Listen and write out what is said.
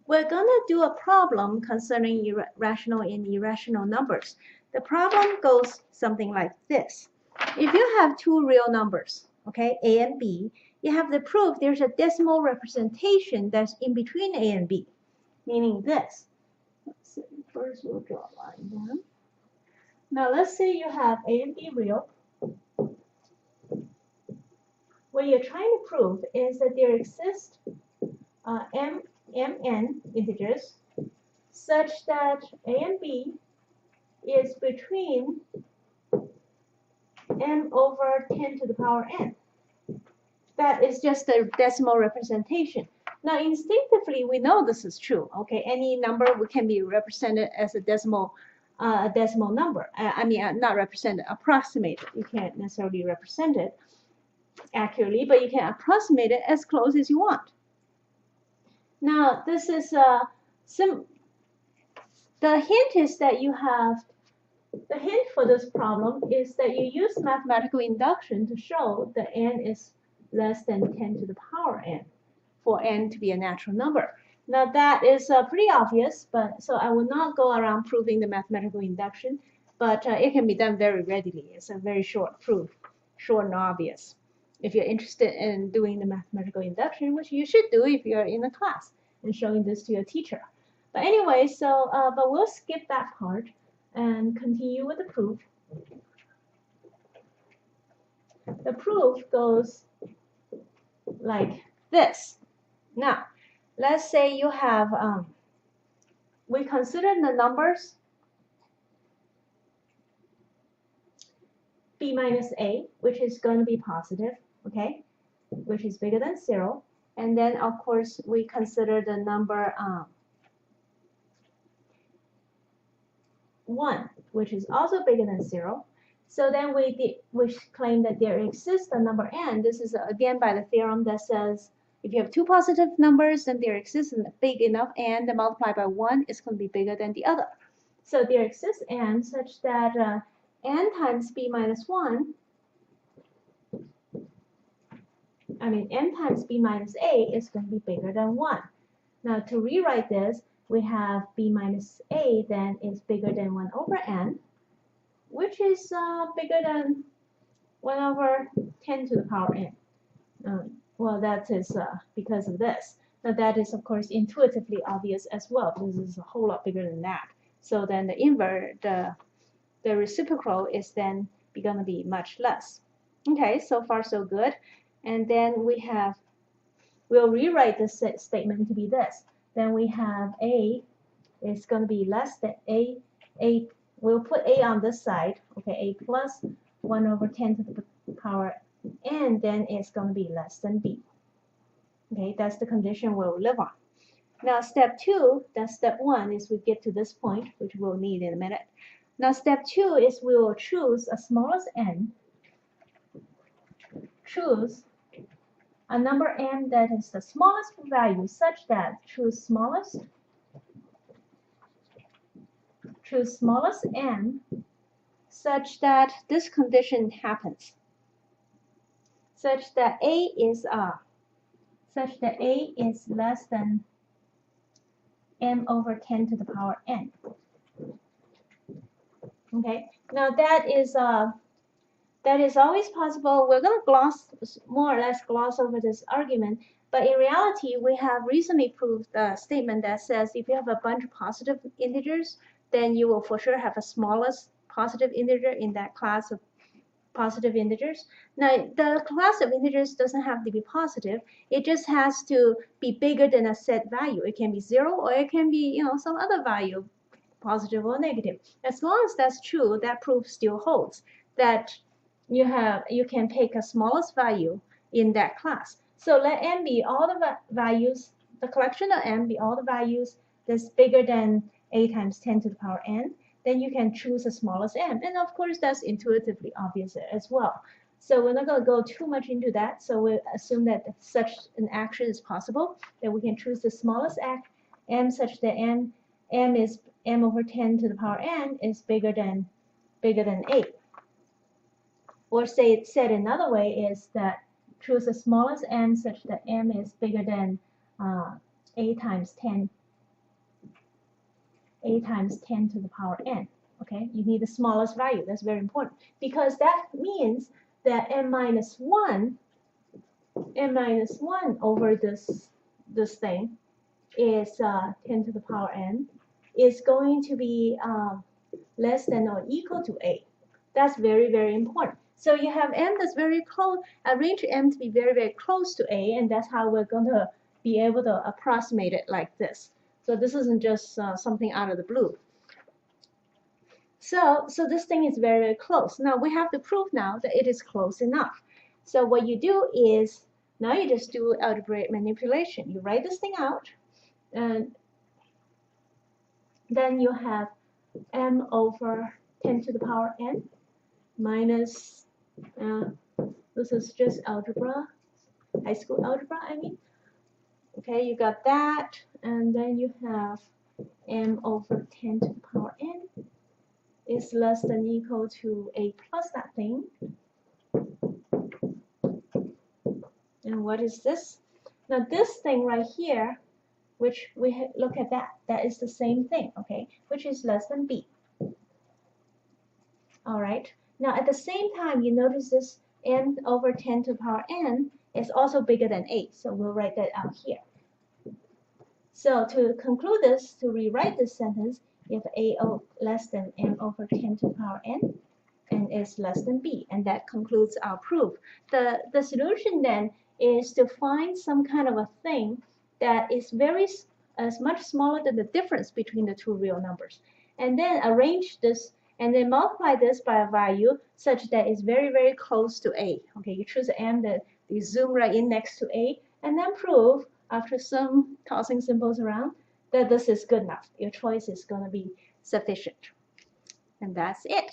We're gonna do a problem concerning rational and irrational numbers. The problem goes something like this. If you have two real numbers, okay, A and B, you have to prove there's a decimal representation that's in between A and B, meaning this. Let's see, first we'll draw a line down. Now let's say you have A and B real. What you're trying to prove is that there exist mn integers such that A and B is between m over 10 to the power n. That is just a decimal representation. Now, instinctively, we know this is true. Okay, any number can be represented as a decimal number. Not represented, approximated. You can't necessarily represent it accurately, but you can approximate it as close as you want. Now, this is the hint is that you have. The hint for this problem is that you use mathematical induction to show that n is less than 10 to the power n, for n to be a natural number. Now that is pretty obvious, but so I will not go around proving the mathematical induction, but it can be done very readily. It's a very short proof, short and obvious. If you're interested in doing the mathematical induction, which you should do if you're in a class and showing this to your teacher. But anyway, so but we'll skip that part and continue with the proof. The proof goes like this. Now, let's say you have, we consider the numbers b minus a, which is going to be positive, okay, which is bigger than 0. And then, of course, we consider the number 1, which is also bigger than 0. So then we claim that there exists a number n. This is again by the theorem that says if you have two positive numbers, then there exists a big enough n that multiplied by 1 is going to be bigger than the other. So there exists n such that n times b minus 1, n times b minus a is going to be bigger than 1. Now to rewrite this, we have b minus a then is bigger than 1 over n, which is bigger than 1 over 10 to the power n. Well, that is because of this. Now that is, of course, intuitively obvious as well, because it's a whole lot bigger than that. So then the invert, the reciprocal is then going to be much less. Okay, so far so good. And then we'll rewrite this statement to be this. Then we have a is going to be less than a. We'll put a on this side. Okay, a plus 1 over 10 to the power n, then it's going to be less than b. Okay, that's the condition we'll live on. Now step 2, that's step 1, is we get to this point, which we'll need in a minute. Now step 2 is we will choose a smallest n, choose a number n that is the smallest value such that choose smallest n such that this condition happens, such that a is less than m over 10 to the power n. Okay, now that is always possible. We're going to more or less gloss over this argument, but in reality, we have recently proved a statement that says if you have a bunch of positive integers, then you will for sure have a smallest positive integer in that class of positive integers. Now, the class of integers doesn't have to be positive. It just has to be bigger than a set value. It can be 0 or it can be, some other value, positive or negative. As long as that's true, that proof still holds that you can take a smallest value in that class. So let n be all the values, the collection of n be all the values that's bigger than a times 10 to the power n. Then you can choose the smallest n. And of course, that's intuitively obvious as well. So we're not going to go too much into that. So we assume that such an action is possible, that we can choose the smallest m such that m is m over 10 to the power n is bigger than 8. Or said another way is that choose the smallest m such that m is bigger than a times 10 a times 10 to the power n. Okay, you need the smallest value. That's very important because that means that n minus 1 over this thing is 10 to the power n is going to be less than or equal to a. That's very, very important. So you have m that's very close, arrange m to be very, very close to a, and that's how we're going to be able to approximate it like this. So this isn't just something out of the blue. So this thing is very, very close. Now we have to prove now that it is close enough. So what you do is, now you just do algebraic manipulation. You write this thing out, and then you have m over 10 to the power n minus, this is just algebra, high school algebra, I mean. Okay, you got that, and then you have m over 10 to the power n is less than equal to a plus that thing. And what is this? Now this thing right here, which we look at that is the same thing, okay, which is less than b. All right. Now at the same time, you notice this n over 10 to the power n is also bigger than a, so we'll write that out here. So to conclude this, to rewrite this sentence, if a less than m over 10 to the power n, and is less than b, and that concludes our proof. The solution then is to find some kind of a thing that is much smaller than the difference between the two real numbers, and then arrange this and then multiply this by a value such that it's very, very close to a. Okay, you choose m that you zoom right in next to a, and then prove after some tossing symbols around that this is good enough. Your choice is going to be sufficient. And that's it.